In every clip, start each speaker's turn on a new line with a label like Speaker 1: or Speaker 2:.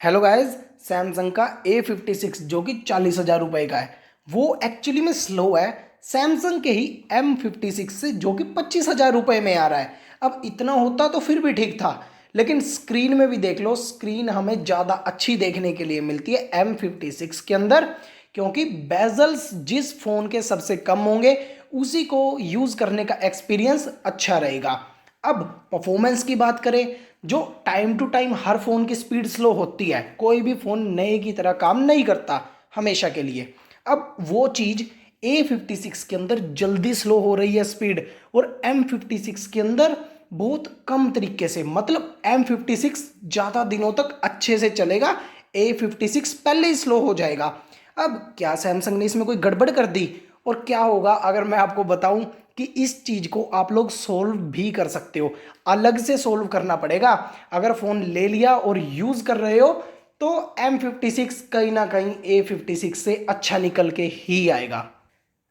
Speaker 1: Hello guys. Samsung का A56 जो कि 40,000 रुपये का है वो एक्चुअली में स्लो है सैमसंग के ही M56 से जो कि 25,000 रुपये में आ रहा है। अब इतना होता तो फिर भी ठीक था, लेकिन स्क्रीन में भी देख लो, स्क्रीन हमें ज़्यादा अच्छी देखने के लिए मिलती है M56 के अंदर, क्योंकि बेजल्स जिस फ़ोन के सबसे कम होंगे उसी को यूज़ करने का एक्सपीरियंस अच्छा रहेगा। अब परफॉर्मेंस की बात करें, जो टाइम टू टाइम हर फ़ोन की स्पीड स्लो होती है, कोई भी फ़ोन नए की तरह काम नहीं करता हमेशा के लिए। अब वो चीज़ A56 के अंदर जल्दी स्लो हो रही है स्पीड, और M56 के अंदर बहुत कम तरीके से, मतलब M56 ज़्यादा दिनों तक अच्छे से चलेगा, A56 पहले ही स्लो हो जाएगा। अब क्या सैमसंग ने इसमें कोई गड़बड़ कर दी, और क्या होगा अगर मैं आपको बताऊं कि इस चीज़ को आप लोग सोल्व भी कर सकते हो। अलग से सोल्व करना पड़ेगा। अगर फ़ोन ले लिया और यूज़ कर रहे हो तो M56 कहीं ना कहीं A56 से अच्छा निकल के ही आएगा।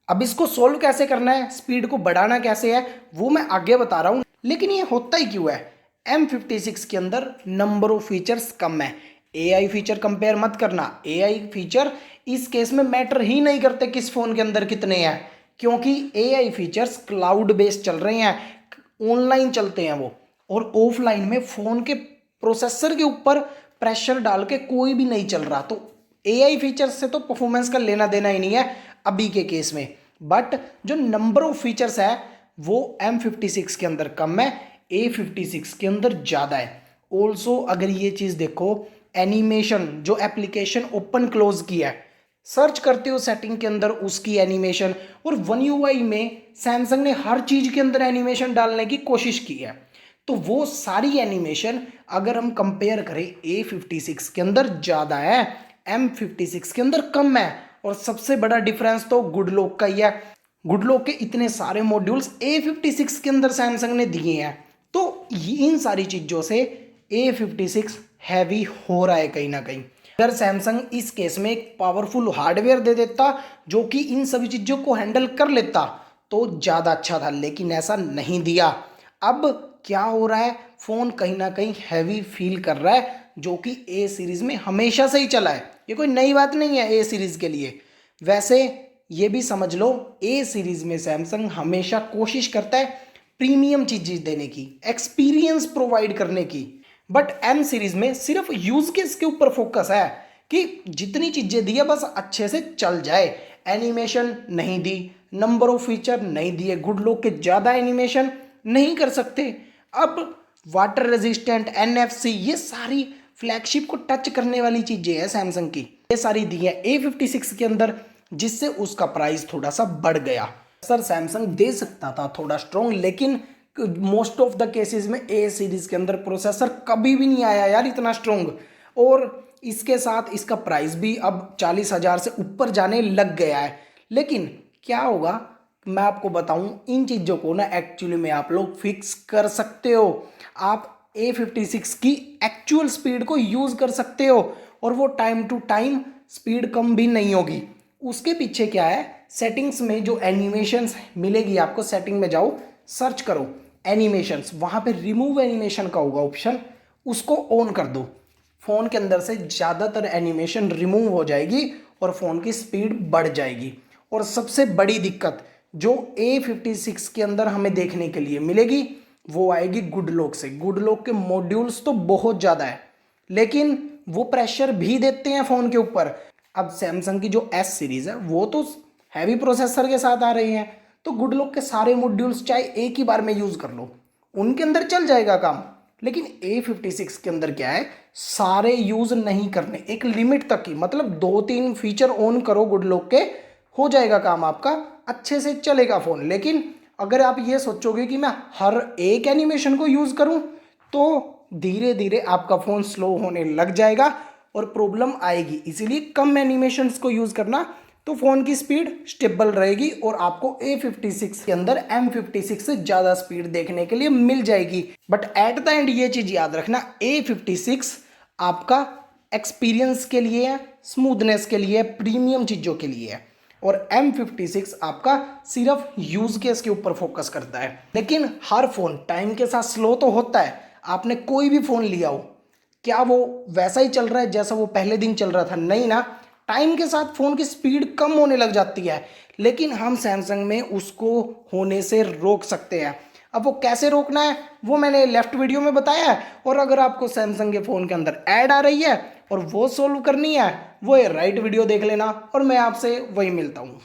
Speaker 1: अब इसको सोल्व कैसे करना है, स्पीड को बढ़ाना कैसे है, वो मैं आगे बता रहा हूँ। लेकिन ये होता ही क्यों है? M56 के अंदर नंबर ऑफ फीचर्स कम है। AI फीचर कंपेयर मत करना, AI फीचर इस केस में मैटर ही नहीं करते किस फ़ोन के अंदर कितने हैं, क्योंकि AI फीचर्स क्लाउड बेस्ड चल रहे हैं, ऑनलाइन चलते हैं वो, और ऑफलाइन में फ़ोन के प्रोसेसर के ऊपर प्रेशर डाल के कोई भी नहीं चल रहा। तो AI फीचर्स से तो परफॉर्मेंस का लेना देना ही नहीं है अभी के केस में। बट जो नंबर ऑफ फीचर्स है वो M56 के अंदर कम है, A56 के अंदर ज़्यादा है। ऑल्सो अगर ये चीज़ देखो, एनिमेशन जो एप्लीकेशन ओपन क्लोज की है, सर्च करते हो सेटिंग के अंदर उसकी एनिमेशन, और वन यूआई में सैमसंग ने हर चीज़ के अंदर एनिमेशन डालने की कोशिश की है। तो वो सारी एनिमेशन अगर हम कंपेयर करें A56 के अंदर ज़्यादा है, M56 के अंदर कम है। और सबसे बड़ा डिफरेंस तो गुड लॉक का ही है। गुड लॉक के इतने सारे मॉड्यूल्स A56 के अंदर सैमसंग ने दिए हैं, तो इन सारी चीज़ों से A56 हैवी हो रहा है कहीं ना कहीं। अगर सैमसंग इस केस में एक पावरफुल हार्डवेयर दे देता जो कि इन सभी चीज़ों को हैंडल कर लेता तो ज़्यादा अच्छा था, लेकिन ऐसा नहीं दिया। अब क्या हो रहा है, फ़ोन कहीं ना कहीं हैवी फील कर रहा है, जो कि A सीरीज़ में हमेशा से ही चला है। ये कोई नई बात नहीं है A सीरीज़ के लिए। वैसे ये भी समझ लो, A सीरीज़ में सैमसंग हमेशा कोशिश करता है प्रीमियम चीज़ें देने की, एक्सपीरियंस प्रोवाइड करने की। बट M सीरीज़ में सिर्फ यूज़ केस के ऊपर फोकस है कि जितनी चीज़ें दी है बस अच्छे से चल जाए। एनिमेशन नहीं दी, नंबर ऑफ फीचर नहीं दिए, गुड लुक के ज़्यादा एनिमेशन नहीं कर सकते। अब वाटर रेजिस्टेंट NFC, ये सारी फ्लैगशिप को टच करने वाली चीज़ें हैं सैमसंग की, ये सारी दी है A56 के अंदर, जिससे उसका प्राइस थोड़ा सा बढ़ गया। सर सैमसंग दे सकता था थोड़ा स्ट्रॉन्ग, लेकिन मोस्ट ऑफ द केसेस में A सीरीज़ के अंदर प्रोसेसर कभी भी नहीं आया यार इतना स्ट्रॉन्ग। और इसके साथ इसका प्राइस भी अब 40,000 से ऊपर जाने लग गया है। लेकिन क्या होगा मैं आपको बताऊं, इन चीज़ों को ना एक्चुअली में आप लोग फिक्स कर सकते हो। आप A56 की एक्चुअल स्पीड को यूज़ कर सकते हो, और वो टाइम टू टाइम स्पीड कम भी नहीं होगी। उसके पीछे क्या है, सेटिंग्स में जो एनिमेशंस मिलेगी आपको, सेटिंग में जाओ, सर्च करो एनिमेशंस, वहाँ पे रिमूव एनिमेशन का होगा ऑप्शन, उसको ऑन कर दो। फ़ोन के अंदर से ज़्यादातर एनिमेशन रिमूव हो जाएगी और फ़ोन की स्पीड बढ़ जाएगी। और सबसे बड़ी दिक्कत जो A56 के अंदर हमें देखने के लिए मिलेगी वो आएगी गुड लॉक से। गुड लॉक के मॉड्यूल्स तो बहुत ज़्यादा है, लेकिन वो प्रेशर भी देते हैं फ़ोन के ऊपर। अब सैमसंग की जो S सीरीज़ है वो तो हैवी प्रोसेसर के साथ आ रही हैं, तो गुड लॉक के सारे मॉड्यूल्स चाहे एक ही बार में यूज़ कर लो, उनके अंदर चल जाएगा काम। लेकिन A56 के अंदर क्या है, सारे यूज़ नहीं करने, एक लिमिट तक ही, मतलब 2-3 फीचर ऑन करो गुड लॉक के, हो जाएगा काम आपका, अच्छे से चलेगा फ़ोन। लेकिन अगर आप ये सोचोगे कि मैं हर एक एनिमेशन को यूज़ करूं, तो धीरे धीरे आपका फ़ोन स्लो होने लग जाएगा और प्रॉब्लम आएगी। इसीलिए कम एनिमेशंस को यूज़ करना, तो फ़ोन की स्पीड स्टेबल रहेगी और आपको A56 के अंदर M56 से ज़्यादा स्पीड देखने के लिए मिल जाएगी। बट एट द एंड ये चीज़ याद रखना, A56 आपका एक्सपीरियंस के लिए है, स्मूथनेस के लिए, प्रीमियम चीज़ों के लिए है, और M56 आपका सिर्फ यूज़ केस के ऊपर फोकस करता है। लेकिन हर फ़ोन टाइम के साथ स्लो तो होता है। आपने कोई भी फ़ोन लिया हो, क्या वो वैसा ही चल रहा है जैसा वो पहले दिन चल रहा था? नहीं ना। टाइम के साथ फ़ोन की स्पीड कम होने लग जाती है, लेकिन हम सैमसंग में उसको होने से रोक सकते हैं। अब वो कैसे रोकना है वो मैंने लेफ्ट वीडियो में बताया है, और अगर आपको सैमसंग के फ़ोन के अंदर ऐड आ रही है और वो सोल्व करनी है, वो ये राइट वीडियो देख लेना और मैं आपसे वही मिलता हूँ।